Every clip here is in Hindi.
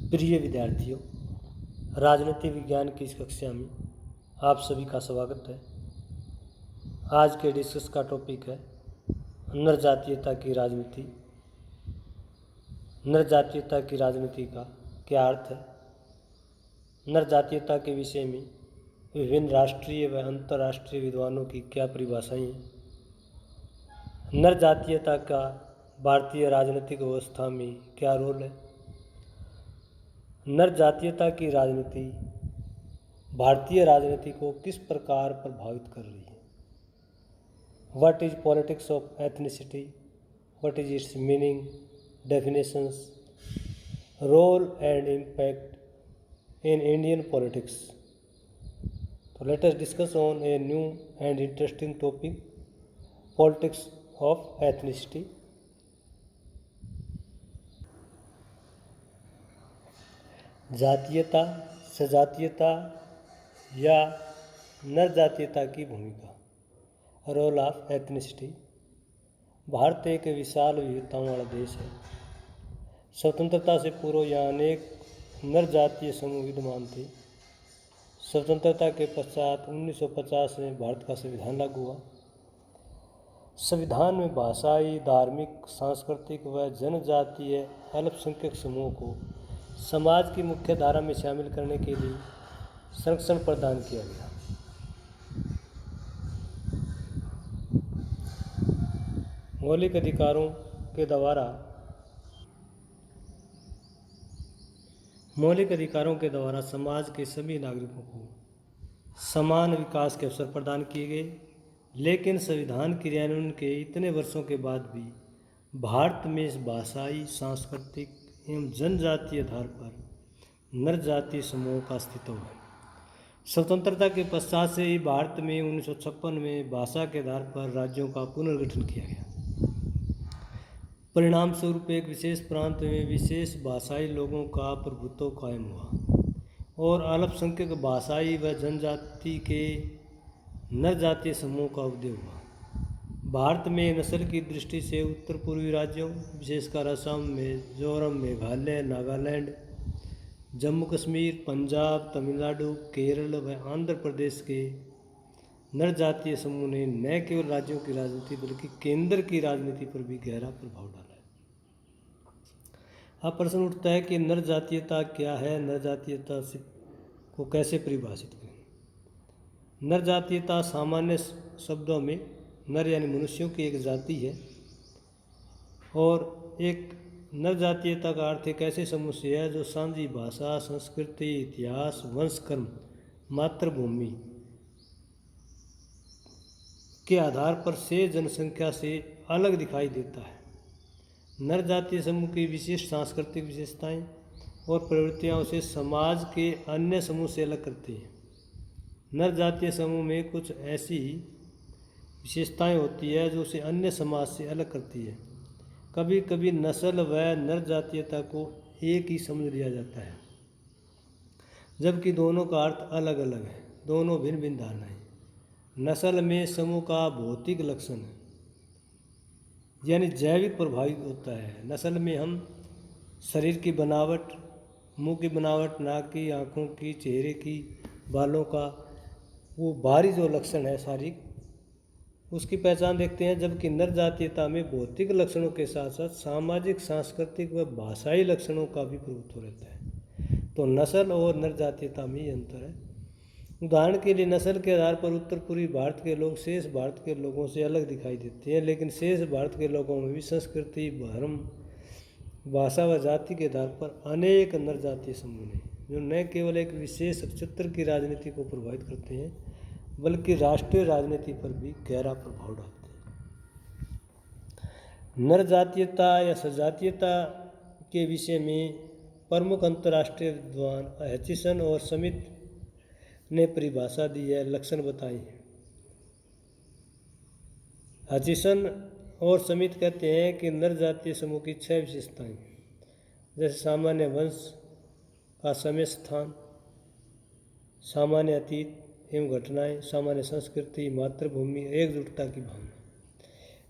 प्रिय विद्यार्थियों, राजनीति विज्ञान की इस कक्षा में आप सभी का स्वागत है। आज के डिस्कस का टॉपिक है नरजातीयता की राजनीति। नरजातीयता की राजनीति का क्या अर्थ है? नरजातीयता के विषय में विभिन्न राष्ट्रीय व अंतर्राष्ट्रीय विद्वानों की क्या परिभाषाएं हैं? नरजातीयता का भारतीय राजनीतिक व्यवस्था में क्या रोल है? नरजातीयता की राजनीति भारतीय राजनीति को किस प्रकार प्रभावित कर रही है? What is politics of ethnicity? What is its meaning, definitions, role and impact in Indian politics? तो let us discuss on a new and interesting topic, politics of ethnicity. जातीयता, सजातीयता या नरजातीयता की भूमिका, रोल ऑफ एथनिसिटी। भारत एक विशाल विविधताओं वाला देश है। स्वतंत्रता से पूर्व यहाँ अनेक नरजातीय समूह विद्यमान थे। स्वतंत्रता के पश्चात 1950 में भारत का संविधान लागू हुआ। संविधान में भाषाई, धार्मिक, सांस्कृतिक व जनजातीय अल्पसंख्यक समूहों को समाज की मुख्य धारा में शामिल करने के लिए संरक्षण प्रदान किया गया। मौलिक अधिकारों के द्वारा समाज के सभी नागरिकों को समान विकास के अवसर प्रदान किए गए। लेकिन संविधान क्रियान्वयन के इतने वर्षों के बाद भी भारत में भाषाई, सांस्कृतिक एवं जनजातीय आधार पर नरजातीय समूहों का अस्तित्व है। स्वतंत्रता के पश्चात से ही भारत में 1956 में भाषा के आधार पर राज्यों का पुनर्गठन किया गया। परिणाम स्वरूप एक विशेष प्रांत में विशेष भाषाई लोगों का प्रभुत्व कायम हुआ और अल्पसंख्यक भाषाई व जनजाति के नरजातीय समूह का उदय हुआ। भारत में नस्ल की दृष्टि से उत्तर पूर्वी राज्यों, विशेषकर असम, मिजोरम, मेघालय, नागालैंड, जम्मू कश्मीर, पंजाब, तमिलनाडु, केरल व आंध्र प्रदेश के नरजातीय समूह ने न केवल राज्यों की राजनीति बल्कि केंद्र की राजनीति पर भी गहरा प्रभाव डाला है। अब प्रश्न उठता है कि नरजातीयता क्या है? नरजातीयता को कैसे परिभाषित करें? नरजातीयता सामान्य शब्दों में नर यानी मनुष्यों की एक जाति है और एक नरजातीयता का अर्थ एक ऐसे समूह से है जो साझी भाषा, संस्कृति, इतिहास, वंश, कर्म, मातृभूमि के आधार पर से जनसंख्या से अलग दिखाई देता है। नरजातीय समूह की विशिष्ट सांस्कृतिक विशेषताएं और प्रवृत्तियां उसे समाज के अन्य समूह से अलग करती हैं। नरजातीय समूह में कुछ ऐसी विशेषताएं होती है जो उसे अन्य समाज से अलग करती है। कभी कभी नस्ल व नरजातीयता को एक ही समझ लिया जाता है, जबकि दोनों का अर्थ अलग अलग है। दोनों भिन्न भिन्न धारणाएं। नस्ल में समूह का भौतिक लक्षण है, यानी जैविक प्रभावित होता है। नस्ल में हम शरीर की बनावट, मुंह की बनावट, नाक की, आँखों की, चेहरे की, बालों का वो बाहरी जो लक्षण है शारीरिक, उसकी पहचान देखते हैं। जबकि नरजातीयता में भौतिक लक्षणों के साथ साथ सामाजिक, सांस्कृतिक व भाषाई लक्षणों का भी प्रभुत्व रहता है। तो नस्ल और नरजातीयता में ये अंतर है। उदाहरण के लिए नस्ल के आधार पर उत्तर पूर्वी भारत के लोग शेष भारत के लोगों से अलग दिखाई देते हैं, लेकिन शेष भारत के लोगों में भी संस्कृति, धर्म, भाषा व जाति के आधार पर अनेक नरजातीय समूह हैं जो न केवल एक विशेष क्षेत्र की राजनीति को प्रभावित करते हैं बल्कि राष्ट्रीय राजनीति पर भी गहरा प्रभाव डालते हैं। नरजातीयता या सजातीयता के विषय में प्रमुख अंतर्राष्ट्रीय विद्वान हचिसन और स्मिथ ने परिभाषा दी है, लक्षण बताए हैं। हचिसन और स्मिथ कहते हैं कि नरजातीय समूह की 6 विशेषताएं, जैसे सामान्य वंश का समय स्थान, सामान्य अतीत एवं घटनाएं, सामान्य संस्कृति, मातृभूमि, एकजुटता की भावना,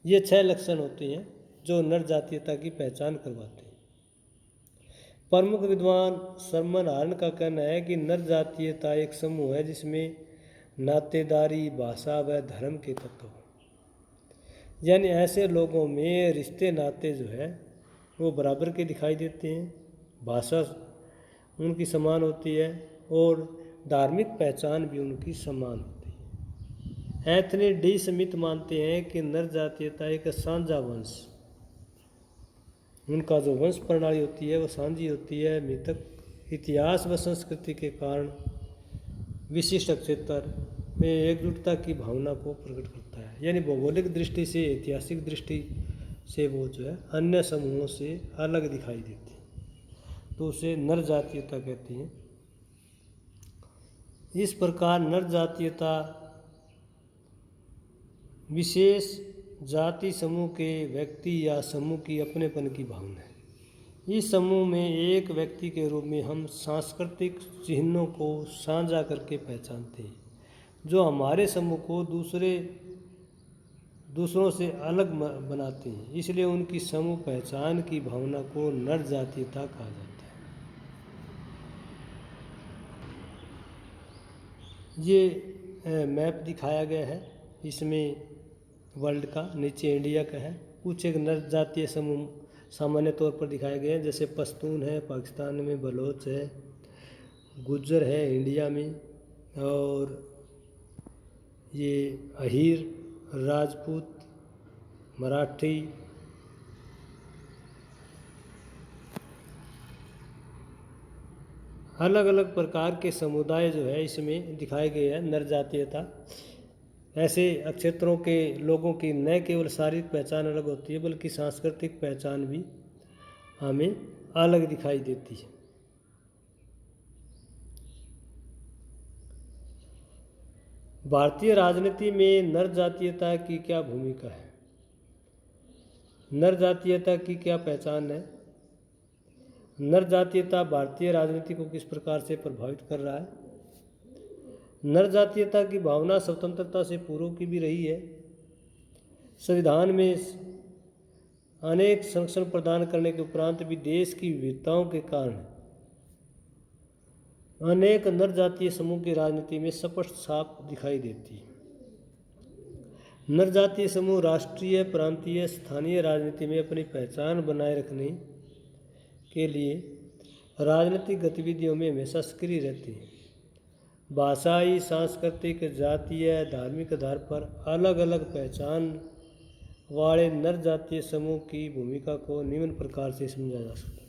ये 6 लक्षण होते हैं जो नरजातीयता की पहचान करवाते हैं। प्रमुख विद्वान सरमन हार्न का कहना है कि नर जातीयता एक समूह है जिसमें नातेदारी, भाषा व धर्म के तत्व, यानी ऐसे लोगों में रिश्ते नाते जो है वो बराबर के दिखाई देते हैं, भाषा उनकी समान होती है और धार्मिक पहचान भी उनकी समान होती है। एंथनी डी स्मिथ मानते हैं कि नर जातीयता एक साझा वंश, उनका जो वंश प्रणाली होती है वो साझी होती है, मृतक इतिहास व संस्कृति के कारण विशिष्ट क्षेत्र में एकजुटता की भावना को प्रकट करता है। यानी भौगोलिक दृष्टि से, ऐतिहासिक दृष्टि से वो जो है अन्य समूहों से अलग दिखाई देती है, तो उसे नर जातीयता कहते हैं। इस प्रकार नर जातीयता विशेष जाति समूह के व्यक्ति या समूह की अपनेपन की भावना है। इस समूह में एक व्यक्ति के रूप में हम सांस्कृतिक चिन्हों को साझा करके पहचानते हैं जो हमारे समूह को दूसरों से अलग बनाते हैं, इसलिए उनकी समूह पहचान की भावना को नर जातीयता कहा जाता है। ये मैप दिखाया गया है, इसमें वर्ल्ड का, नीचे इंडिया का है। कुछ एक नर जातीय समूह सामान्य तौर पर दिखाए गए हैं, जैसे पश्तून है पाकिस्तान में, बलोच है, गुज्जर है इंडिया में, और ये अहीर, राजपूत, मराठी, अलग अलग प्रकार के समुदाय जो है इसमें दिखाए गए हैं। नर जातीयता ऐसे क्षेत्रों के लोगों की न केवल शारीरिक पहचान अलग होती है बल्कि सांस्कृतिक पहचान भी हमें अलग दिखाई देती है। भारतीय राजनीति में नर जातीयता की क्या भूमिका है? नर जातीयता की क्या पहचान है? नर जातीयता भारतीय राजनीति को किस प्रकार से प्रभावित कर रहा है? नर जातीयता की भावना स्वतंत्रता से पूर्व की भी रही है। संविधान में अनेक संरक्षण प्रदान करने के उपरांत भी देश की विविधताओं के कारण अनेक नर जातीय समूह की राजनीति में स्पष्ट छाप दिखाई देती है। नर जातीय समूह राष्ट्रीय, प्रांतीय, स्थानीय राजनीति में अपनी पहचान बनाए रखने के लिए राजनीतिक गतिविधियों में हमेशा सक्रिय रहती है। भाषाई, सांस्कृतिक, जातीय, धार्मिक आधार पर अलग अलग पहचान वाले नर जातीय समूह की भूमिका को निम्न प्रकार से समझा जा सकता है।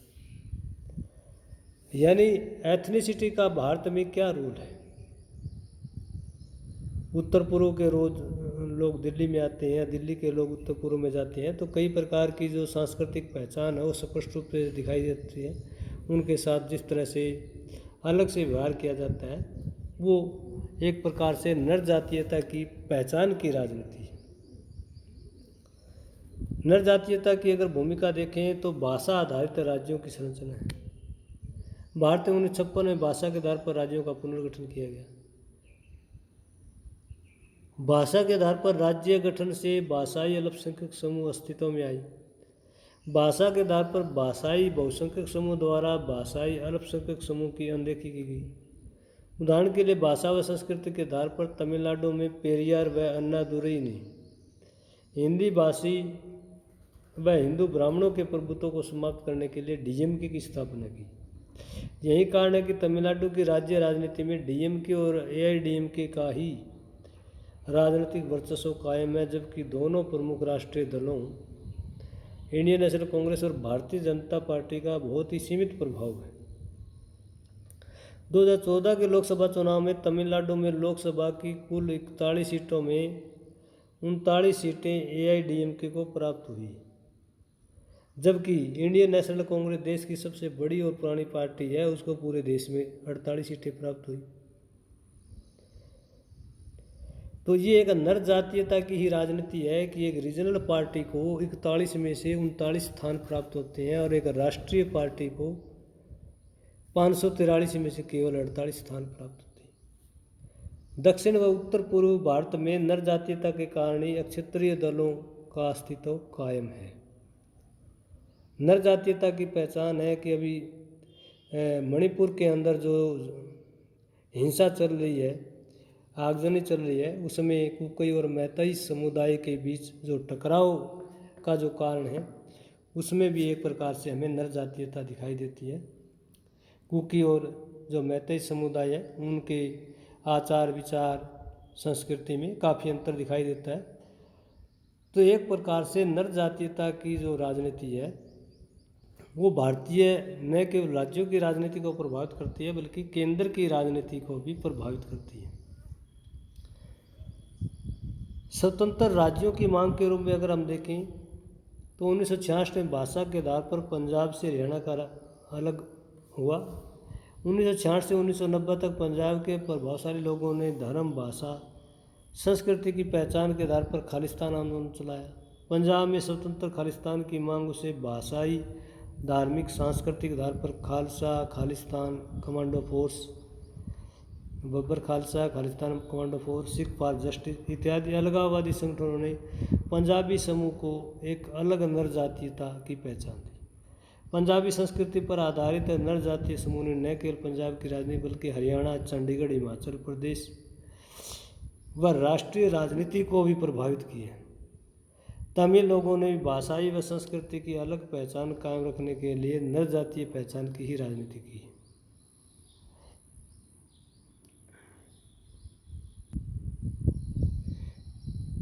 यानी एथनिसिटी का भारत में क्या रोल है? उत्तर पूर्व के लोग दिल्ली में आते हैं, दिल्ली के लोग उत्तर पूर्व में जाते हैं, तो कई प्रकार की जो सांस्कृतिक पहचान है वो स्पष्ट रूप से दिखाई देती है। उनके साथ जिस तरह से अलग से व्यवहार किया जाता है वो एक प्रकार से नर जातीयता की पहचान की राजनीति है। नर जातीयता की अगर भूमिका देखें तो भाषा आधारित राज्यों की संरचना है। भारत में 1956 में भाषा के आधार पर राज्यों का पुनर्गठन किया गया। भाषा के आधार पर राज्य गठन से भाषाई अल्पसंख्यक समूह अस्तित्व में आई। भाषा के आधार पर भाषाई बहुसंख्यक समूह द्वारा भाषाई अल्पसंख्यक समूह की अनदेखी की गई। उदाहरण के लिए भाषा व संस्कृति के आधार पर तमिलनाडु में पेरियार व अन्नादुरई ने हिंदी भाषी व हिंदू ब्राह्मणों के प्रभुत्व को समाप्त करने के लिए डीएमके की स्थापना की। यही कारण है कि तमिलनाडु की राज्य राजनीति में डीएमके और एआईडीएमके का ही राजनीतिक वर्चस्व कायम है, जबकि दोनों प्रमुख राष्ट्रीय दलों इंडियन नेशनल कांग्रेस और भारतीय जनता पार्टी का बहुत ही सीमित प्रभाव है। 2014 के लोकसभा चुनाव में तमिलनाडु में लोकसभा की कुल 41 सीटों में 39 सीटें एआईडीएमके को प्राप्त हुई, जबकि इंडियन नेशनल कांग्रेस देश की सबसे बड़ी और पुरानी पार्टी है, उसको पूरे देश में 48 सीटें प्राप्त हुई। तो ये एक नर जातीयता की ही राजनीति है कि एक रीजनल पार्टी को 41 में से 39 स्थान प्राप्त होते हैं और एक राष्ट्रीय पार्टी को 543 में से केवल 48 स्थान प्राप्त होते हैं। दक्षिण व उत्तर पूर्व भारत में नर जातीयता के कारण ही क्षेत्रीय दलों का अस्तित्व कायम है। नर जातीयता की पहचान है कि अभी मणिपुर के अंदर जो हिंसा चल रही है, आगजनी चल रही है, उसमें कुकी और मैतेई समुदाय के बीच जो टकराव का जो कारण है, उसमें भी एक प्रकार से हमें नर जातीयता दिखाई देती है। कुकी और जो मैतेई समुदाय है, उनके आचार विचार संस्कृति में काफ़ी अंतर दिखाई देता है। तो एक प्रकार से नर जातीयता की जो राजनीति है वो भारतीय न केवल राज्यों की राजनीति को प्रभावित करती है बल्कि केंद्र की राजनीति को भी प्रभावित करती है। स्वतंत्र राज्यों की मांग के रूप में अगर हम देखें तो 1966 में भाषा के आधार पर पंजाब से हरियाणा का अलग हुआ। 1966 से 1990 तक पंजाब के प्रभावशाली लोगों ने धर्म, भाषा, संस्कृति की पहचान के आधार पर खालिस्तान आंदोलन चलाया। पंजाब में स्वतंत्र खालिस्तान की मांग उसे भाषाई, धार्मिक, सांस्कृतिक आधार पर Khalsa, Khalistan commando force, Babbar Khalsa, Khalistan commando force, Sikh for justice इत्यादि अलगाववादी संगठनों ने पंजाबी समूह को एक अलग नर जातीयता की पहचान दी। पंजाबी संस्कृति पर आधारित नर जातीय समूह ने न केवल पंजाब की राजनीति बल्कि हरियाणा, चंडीगढ़, हिमाचल प्रदेश व राष्ट्रीय राजनीति को भी प्रभावित किया। तमिल लोगों ने भी भाषाई व संस्कृति की अलग पहचान कायम रखने के लिए नर जातीय पहचान की ही राजनीति की।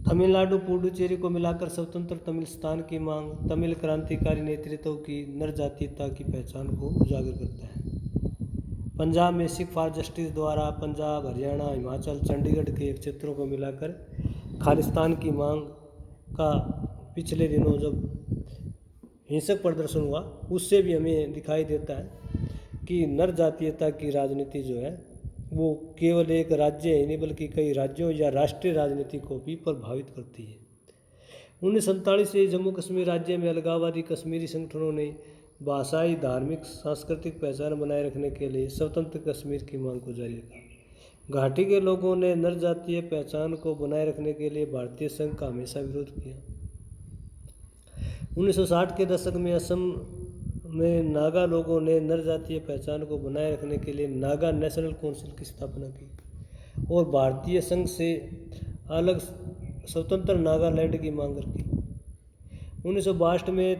तमिलनाडु, पुडुचेरी को मिलाकर स्वतंत्र तमिलस्तान की मांग तमिल क्रांतिकारी नेतृत्व की नर जातीयता की पहचान को उजागर करता है। पंजाब में सिख फॉर जस्टिस द्वारा पंजाब, हरियाणा, हिमाचल, चंडीगढ़ के क्षेत्रों को मिलाकर खालिस्तान की मांग का पिछले दिनों जब हिंसक प्रदर्शन हुआ उससे भी हमें दिखाई देता है कि नर जातीयता की राजनीति जो है वो केवल एक राज्य ही नहीं बल्कि कई राज्यों या राष्ट्रीय राजनीति को भी प्रभावित करती है। 1947 से जम्मू कश्मीर राज्य में अलगाववादी कश्मीरी संगठनों ने भाषाई, धार्मिक, सांस्कृतिक पहचान बनाए रखने के लिए स्वतंत्र कश्मीर की मांग को जारी रखा। घाटी के लोगों ने नर जातीय पहचान को बनाए रखने के लिए भारतीय संघ का हमेशा विरोध किया। 1960 के दशक में असम में नागा लोगों ने नर जातीय पहचान को बनाए रखने के लिए नागा नेशनल काउंसिल की स्थापना की और भारतीय संघ से अलग स्वतंत्र नागालैंड की मांग रखी। 1962 में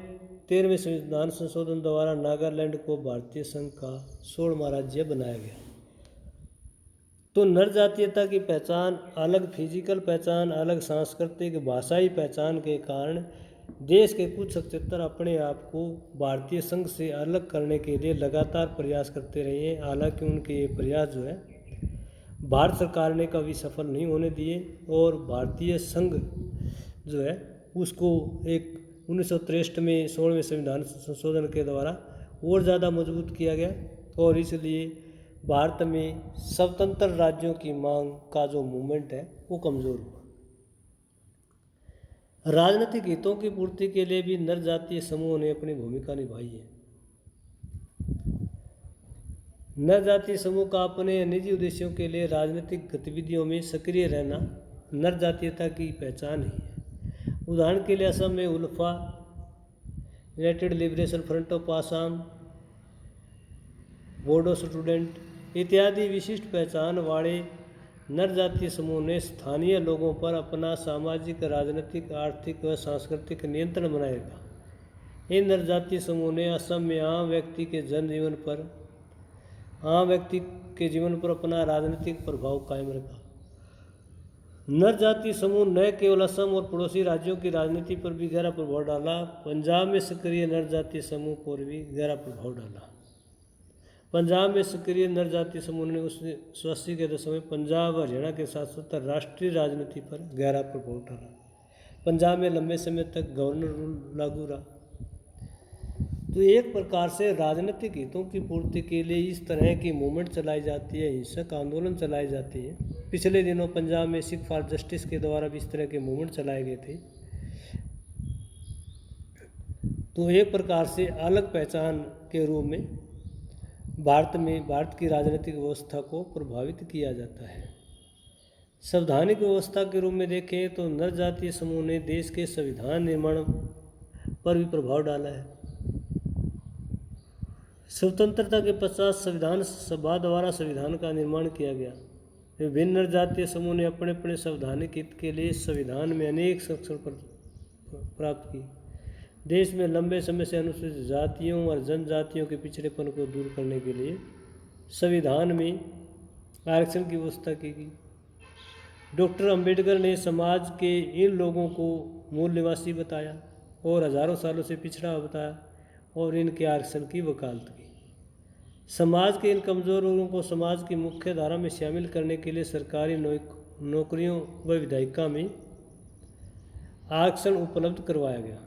13वें संविधान संशोधन द्वारा नागालैंड को भारतीय संघ का 16वां राज्य बनाया गया। तो नर जातीयता की पहचान, अलग फिजिकल पहचान, अलग सांस्कृतिक भाषाई पहचान के कारण देश के कुछ क्षेत्र अपने आप को भारतीय संघ से अलग करने के लिए लगातार प्रयास करते रहे हैं। हालांकि उनके ये प्रयास जो है भारत सरकार ने कभी सफल नहीं होने दिए और भारतीय संघ जो है उसको एक 1963 में 16वें संविधान संशोधन के द्वारा और ज़्यादा मजबूत किया गया और इसलिए भारत में स्वतंत्र राज्यों की मांग का जो मूवमेंट है वो कमज़ोर हुआ। राजनीतिक हितों की पूर्ति के लिए भी नर जातीय समूहों ने अपनी भूमिका निभाई है। नर जातीय समूह का अपने निजी उद्देश्यों के लिए राजनीतिक गतिविधियों में सक्रिय रहना नर जातीयता की पहचान ही है। उदाहरण के लिए असम में ULFA, united liberation front of Assam, Bodo student इत्यादि विशिष्ट पहचान वाले नर जातीय समूह ने स्थानीय लोगों पर अपना सामाजिक, राजनीतिक, आर्थिक व सांस्कृतिक नियंत्रण बनाए रखा। इन नर जातीय समूह ने असम में आम व्यक्ति के जीवन पर अपना राजनीतिक प्रभाव कायम रखा। नर जातीय समूह न केवल असम और पड़ोसी राज्यों की राजनीति पर भी गहरा प्रभाव डाला, पंजाब में सक्रिय नर जातीय समूह पर भी गहरा प्रभाव डाला। पंजाब में सक्रिय नर जातीय समूह ने 1980 के दशक में पंजाब और हरियाणा के साथ साथ राष्ट्रीय राजनीति पर गहरा प्रभाव डाला। पंजाब में लंबे समय तक गवर्नर रूल लागू रहा। तो एक प्रकार से राजनीतिक हितों की पूर्ति के लिए इस तरह की मूवमेंट चलाई जाती है, हिंसक आंदोलन चलाए जाते हैं। पिछले दिनों पंजाब में सिख फॉर जस्टिस के द्वारा भी इस तरह के मूवमेंट चलाए गए थे। तो एक प्रकार से अलग पहचान के रूप में भारत की राजनीतिक व्यवस्था को प्रभावित किया जाता है। संवैधानिक व्यवस्था के रूप में देखें तो नर जातीय समूह ने देश के संविधान निर्माण पर भी प्रभाव डाला है। स्वतंत्रता के पश्चात संविधान सभा द्वारा संविधान का निर्माण किया गया। विभिन्न जातीय समूह ने अपने अपने संवैधानिक हित के लिए संविधान में अनेक संरक्षण प्राप्त की। देश में लंबे समय से अनुसूचित जातियों और जनजातियों के पिछड़ेपन को दूर करने के लिए संविधान में आरक्षण की व्यवस्था की गई। डॉक्टर अंबेडकर ने समाज के इन लोगों को मूल निवासी बताया और हजारों सालों से पिछड़ा बताया और इनके आरक्षण की वकालत की। समाज के इन कमज़ोर लोगों को समाज की मुख्य धारा में शामिल करने के लिए सरकारी नौकरियों व विधायिका में आरक्षण उपलब्ध करवाया गया।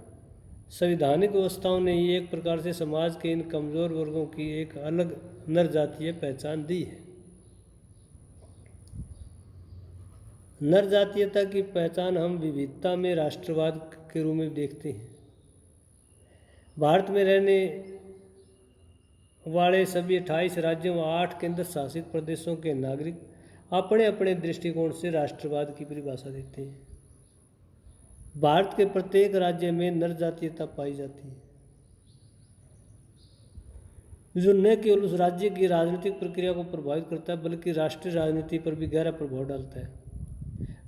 संवैधानिक व्यवस्थाओं ने एक प्रकार से समाज के इन कमज़ोर वर्गों की एक अलग नरजातीय पहचान दी है। नरजातीयता की पहचान हम विविधता में राष्ट्रवाद के रूप में देखते हैं। भारत में रहने वाले सभी 28 राज्यों व 8 केंद्र शासित प्रदेशों के नागरिक अपने अपने दृष्टिकोण से राष्ट्रवाद की परिभाषा देते हैं। भारत के प्रत्येक राज्य में नरजातीयता पाई जाती है, जो न केवल उस राज्य की राजनीतिक प्रक्रिया को प्रभावित करता है बल्कि राष्ट्रीय राजनीति पर भी गहरा प्रभाव डालता है।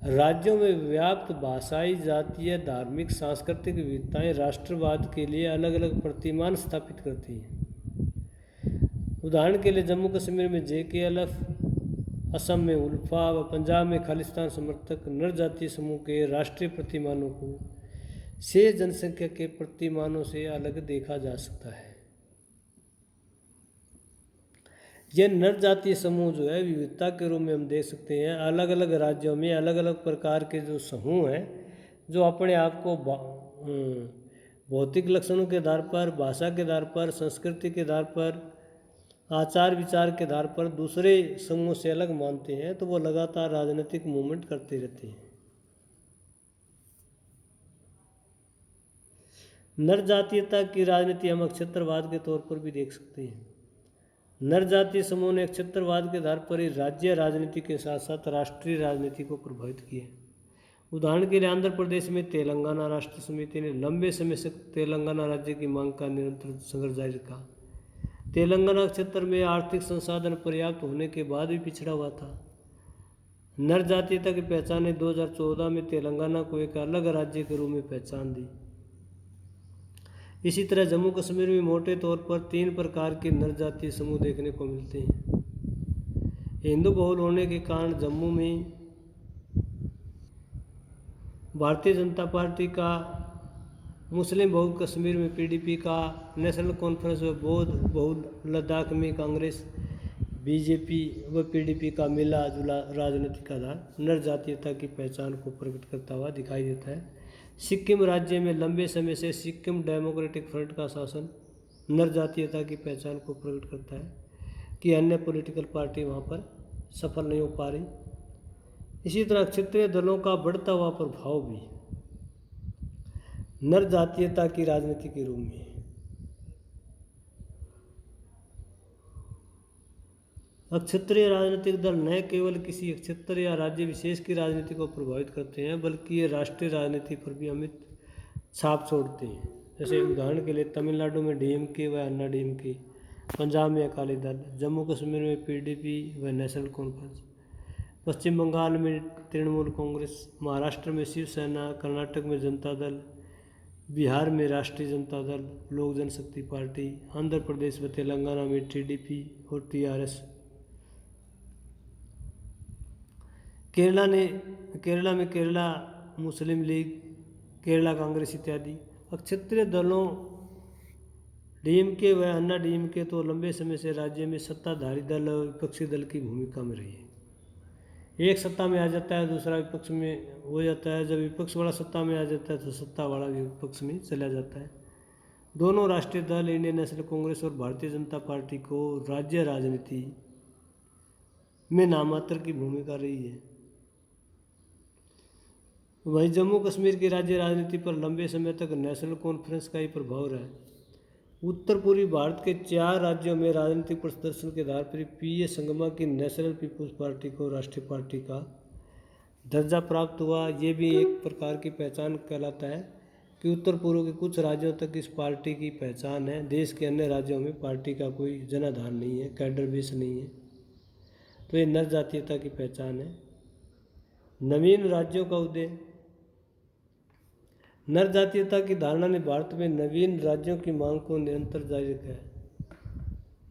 राज्यों में व्याप्त भाषाई, जातीय, धार्मिक, सांस्कृतिक विविधताएं राष्ट्रवाद के लिए अलग अलग प्रतिमान स्थापित करती हैं। उदाहरण के लिए जम्मू कश्मीर में JKLF, असम में उल्फा व पंजाब में खालिस्तान समर्थक नरजातीय समूह के राष्ट्रीय प्रतिमानों को शेष जनसंख्या के प्रतिमानों से अलग देखा जा सकता है। यह नरजातीय समूह जो है विविधता के रूप में हम देख सकते हैं। अलग अलग राज्यों में अलग अलग प्रकार के जो समूह हैं जो अपने आप को भौतिक लक्षणों के आधार पर, भाषा के आधार पर, संस्कृति के आधार पर, आचार विचार के आधार पर दूसरे समूह से अलग मानते हैं, तो वो लगातार राजनीतिक मूवमेंट करते रहते हैं। नरजातीयता की राजनीति हम अक्षत्रवाद के तौर पर भी देख सकते हैं। नरजातीय समूह ने अक्षत्रवाद के आधार पर ही राज्य राजनीति के साथ साथ राष्ट्रीय राजनीति को प्रभावित किया। उदाहरण के लिए आंध्र प्रदेश में तेलंगाना राष्ट्र समिति ने लंबे समय से तेलंगाना राज्य की मांग का निरंतर संघर्ष जारी रखा। तेलंगाना क्षेत्र में आर्थिक संसाधन पर्याप्त होने के बाद भी पिछड़ा हुआ था। नरजातीयता की पहचान ने 2014 में तेलंगाना को एक अलग राज्य के रूप में पहचान दी। इसी तरह जम्मू कश्मीर में मोटे तौर पर 3 प्रकार के नरजातीय समूह देखने को मिलते हैं। हिंदू बहुल होने के कारण जम्मू में भारतीय जनता पार्टी का, मुस्लिम बहुल कश्मीर में PDP का, नेशनल कॉन्फ्रेंस व बौद्ध बहुल लद्दाख में कांग्रेस, BJP व PDP का मिला जुला राजनीतिक आधार नरजातीयता की पहचान को प्रकट करता हुआ दिखाई देता है। सिक्किम राज्य में लंबे समय से सिक्किम डेमोक्रेटिक फ्रंट का शासन नरजातीयता की पहचान को प्रकट करता है कि अन्य पॉलिटिकल पार्टी वहाँ पर सफल नहीं हो पा रही। इसी तरह क्षेत्रीय दलों का बढ़ता हुआ प्रभाव भी नरजातीयता की राजनीति के रूप में है। अक्षत्रिय राजनीतिक दल न केवल किसी क्षेत्र या राज्य विशेष की राजनीति को प्रभावित करते हैं बल्कि ये राष्ट्रीय राजनीति पर भी अमिट छाप छोड़ते हैं। जैसे उदाहरण के लिए तमिलनाडु में DMK व अन्ना DMK, पंजाब में अकाली दल, जम्मू कश्मीर में PDP व नेशनल कॉन्फ्रेंस, पश्चिम बंगाल में तृणमूल कांग्रेस, महाराष्ट्र में शिवसेना, कर्नाटक में जनता दल, बिहार में राष्ट्रीय जनता दल, लोक जनशक्ति पार्टी, आंध्र प्रदेश व तेलंगाना में TDP और TRS, केरला में केरला मुस्लिम लीग, केरला कांग्रेस इत्यादि। अक्षत्रिय दलों DMK व अन्ना DMK तो लंबे समय से राज्य में सत्ताधारी दल और विपक्षी दल की भूमिका में रही है। एक सत्ता में आ जाता है, दूसरा विपक्ष में हो जाता है। जब विपक्ष वाला सत्ता में आ जाता है तो सत्ता वाला भी विपक्ष में चला जाता है। दोनों राष्ट्रीय दल इंडियन नेशनल कांग्रेस और भारतीय जनता पार्टी को राज्य राजनीति में नामात्र की भूमिका रही है। वहीं जम्मू कश्मीर की राज्य राजनीति पर लंबे समय तक नेशनल कॉन्फ्रेंस का ही प्रभाव रहा है। उत्तर पूर्वी भारत के 4 राज्यों में राजनीतिक प्रदर्शन के आधार पर PA संगमा की नेशनल पीपुल्स पार्टी को राष्ट्रीय पार्टी का दर्जा प्राप्त हुआ। ये भी एक प्रकार की पहचान कहलाता है कि उत्तर पूर्व के कुछ राज्यों तक इस पार्टी की पहचान है। देश के अन्य राज्यों में पार्टी का कोई जनाधार नहीं है, कैडर बेस नहीं है। तो ये नर जातीयता की पहचान है। नवीन राज्यों का उदय। नर जातीयता की धारणा ने भारत में नवीन राज्यों की मांग को निरंतर जारी रखा है।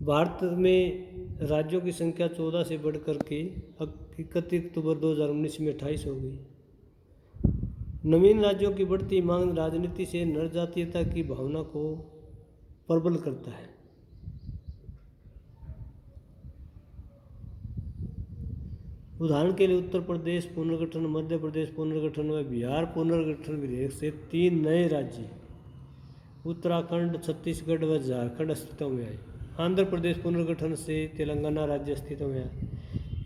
भारत में राज्यों की संख्या 14 से बढ़कर के 31 अक्टूबर 2019 में 28 हो गई। नवीन राज्यों की बढ़ती मांग राजनीति से नर जातीयता की भावना को प्रबल करता है। उदाहरण के लिए उत्तर प्रदेश पुनर्गठन, मध्य प्रदेश पुनर्गठन व बिहार पुनर्गठन विधेयक से 3 नए राज्य उत्तराखंड, छत्तीसगढ़ व झारखंड अस्तित्व में आए। आंध्र प्रदेश पुनर्गठन से तेलंगाना राज्य अस्तित्व में आया।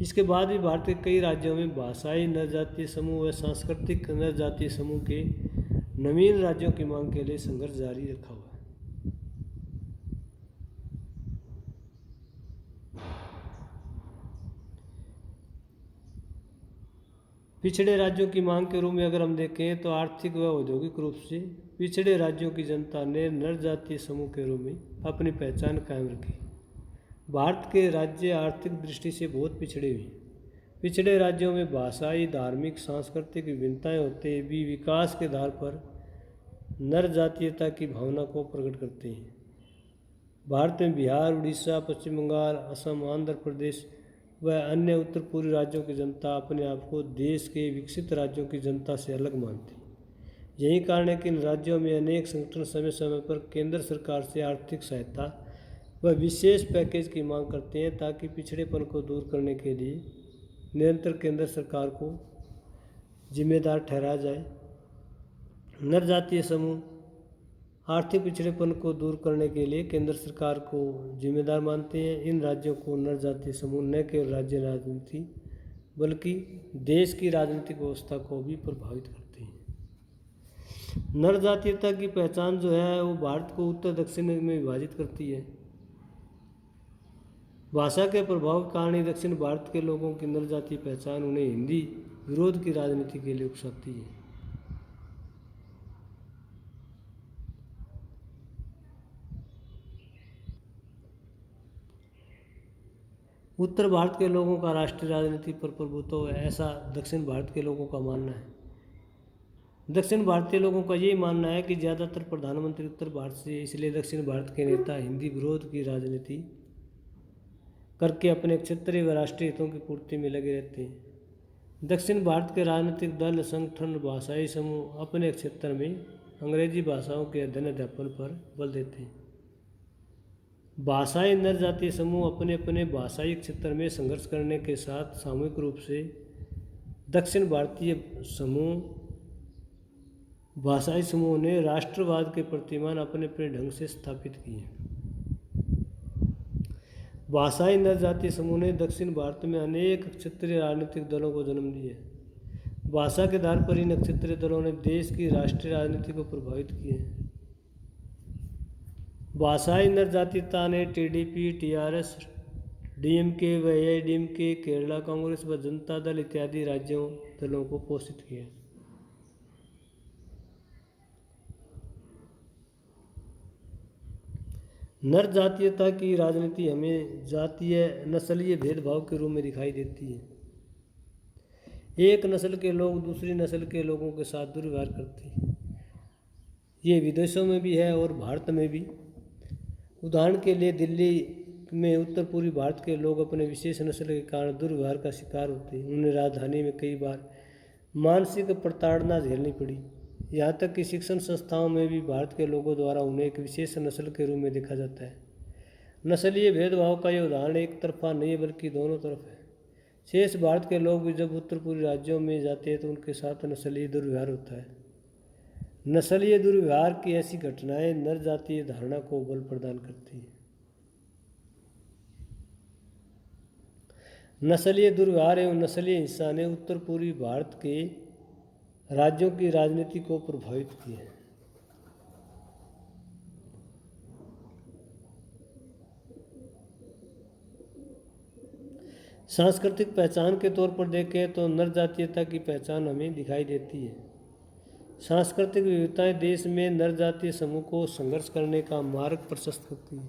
इसके बाद भी भारत के कई राज्यों में भाषाई नर जातीय समूह व सांस्कृतिक नर जातीय समूह के नवीन राज्यों की मांग के लिए संघर्ष जारी रखा हुआ है। पिछड़े राज्यों की मांग के रूप में अगर हम देखें तो आर्थिक व औद्योगिक रूप से पिछड़े राज्यों की जनता ने नर जातीय समूह के रूप में अपनी पहचान कायम रखी। भारत के राज्य आर्थिक दृष्टि से बहुत पिछड़े हुए। पिछड़े राज्यों में भाषाई, धार्मिक, सांस्कृतिक विभिन्नताएं होते भी विकास के आधार पर नर जातीयता की भावना को प्रकट करते हैं। भारत में बिहार, उड़ीसा, पश्चिम बंगाल, असम, आंध्र प्रदेश व अन्य उत्तर पूर्वी राज्यों की जनता अपने आप को देश के विकसित राज्यों की जनता से अलग मानती है। यही कारण है कि इन राज्यों में अनेक संगठन समय समय पर केंद्र सरकार से आर्थिक सहायता व विशेष पैकेज की मांग करते हैं ताकि पिछड़ेपन को दूर करने के लिए निरंतर केंद्र सरकार को जिम्मेदार ठहराया जाए। नर जातीय समूह आर्थिक पिछड़ेपन को दूर करने के लिए केंद्र सरकार को जिम्मेदार मानते हैं। इन राज्यों को नर जातीय समूह न केवल राज्य राजनीति बल्कि देश की राजनीतिक व्यवस्था को भी प्रभावित करते हैं। नर जातीयता की पहचान जो है वो भारत को उत्तर दक्षिण में विभाजित करती है। भाषा के प्रभाव के कारण ही दक्षिण भारत के लोगों की नर जातीय पहचान उन्हें हिंदी विरोध की राजनीति के लिए उकसाती है। उत्तर भारत के लोगों का राष्ट्रीय राजनीति पर प्रभुत्व है, ऐसा दक्षिण भारत के लोगों का मानना है। दक्षिण भारतीय लोगों का यही मानना है कि ज़्यादातर प्रधानमंत्री उत्तर भारत से, इसलिए दक्षिण भारत के नेता हिंदी विरोध की राजनीति करके अपने क्षेत्रीय व राष्ट्रीय हितों की पूर्ति में लगे रहते हैं। दक्षिण भारत के राजनीतिक दल, संगठन, भाषाई समूह अपने क्षेत्र में अंग्रेजी भाषाओं के अध्ययन अध्यापन पर बल देते हैं। भाषाई नर जातीय समूह अपने अपने भाषाई क्षेत्र में संघर्ष करने के साथ सामूहिक रूप से दक्षिण भारतीय समूह भाषाई समूह ने राष्ट्रवाद के प्रतिमान अपने अपने ढंग से स्थापित किए। भाषाई नर जातीय समूह ने दक्षिण भारत में अनेक क्षेत्रीय राजनीतिक दलों को जन्म दिया। भाषा के आधार पर इन क्षेत्रीय दलों ने देश की राष्ट्रीय राजनीति को प्रभावित किए। भाषाई नर जातीयता ने टीडीपी, टीआरएस, डीएमके व एआईडीएमके, केरला कांग्रेस व जनता दल इत्यादि राज्यों दलों को पोषित किया। नर जातीयता की राजनीति हमें जातीय नस्लीय भेदभाव के रूप में दिखाई देती है। एक नस्ल के लोग दूसरी नस्ल के लोगों के साथ दुर्व्यवहार करते हैं। ये विदेशों में भी है और भारत में भी। उदाहरण के लिए दिल्ली में उत्तर पूर्वी भारत के लोग अपने विशेष नस्ल के कारण दुर्व्यवहार का शिकार होते हैं। उन्हें राजधानी में कई बार मानसिक प्रताड़ना झेलनी पड़ी। यहाँ तक कि शिक्षण संस्थाओं में भी भारत के लोगों द्वारा उन्हें एक विशेष नस्ल के रूप में देखा जाता है। नस्लीय भेदभाव का यह उदाहरण एक तरफा नहीं है बल्कि दोनों तरफ है। शेष भारत के लोग भी जब उत्तर पूर्वी राज्यों में जाते हैं तो उनके साथ नस्लीय दुर्व्यवहार होता है। नस्लीय दुर्व्यवहार की ऐसी घटनाएं नर जातीय धारणा को बल प्रदान करती हैं। नस्लीय दुर्व्यवहार एवं नस्लीय हिंसा ने उत्तर पूर्वी भारत के राज्यों की राजनीति को प्रभावित किया है। सांस्कृतिक पहचान के तौर पर देखें तो नर जातीयता की पहचान हमें दिखाई देती है। सांस्कृतिक विविधताएं देश में नर जातीय समूह को संघर्ष करने का मार्ग प्रशस्त करती है।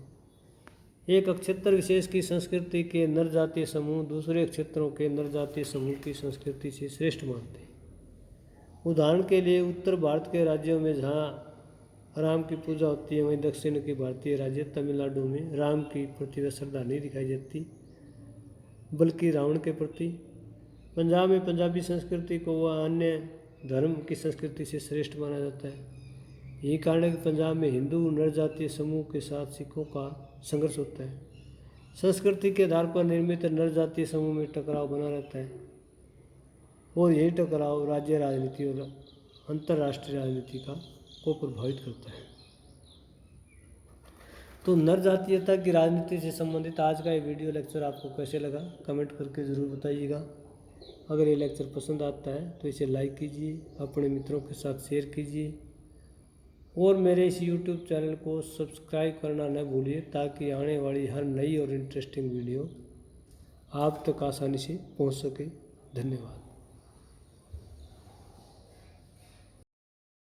एक क्षेत्र विशेष की संस्कृति के नर जातीय समूह दूसरे क्षेत्रों के नर जातीय समूह की संस्कृति से श्रेष्ठ मानते हैं। उदाहरण के लिए उत्तर भारत के राज्यों में जहाँ राम की पूजा होती है, वहीं दक्षिण के भारतीय राज्य तमिलनाडु में राम की प्रति श्रद्धा नहीं दिखाई जाती, बल्कि रावण के प्रति। पंजाब में पंजाबी संस्कृति को वह अन्य धर्म की संस्कृति से श्रेष्ठ माना जाता है। यही कारण है कि पंजाब में हिंदू नर जातीय समूह के साथ सिखों का संघर्ष होता है। संस्कृति के आधार पर निर्मित नर जातीय समूह में टकराव बना रहता है और यही टकराव राज्य राजनीति और अंतर्राष्ट्रीय राजनीति को प्रभावित करता है। तो नर जातीयता की राजनीति से संबंधित आज का ये वीडियो लेक्चर आपको कैसे लगा कमेंट करके ज़रूर बताइएगा। अगर ये लेक्चर पसंद आता है तो इसे लाइक कीजिए, अपने मित्रों के साथ शेयर कीजिए और मेरे इस YouTube चैनल को सब्सक्राइब करना न भूलिए, ताकि आने वाली हर नई और इंटरेस्टिंग वीडियो आप तक आसानी से पहुंच सके। धन्यवाद।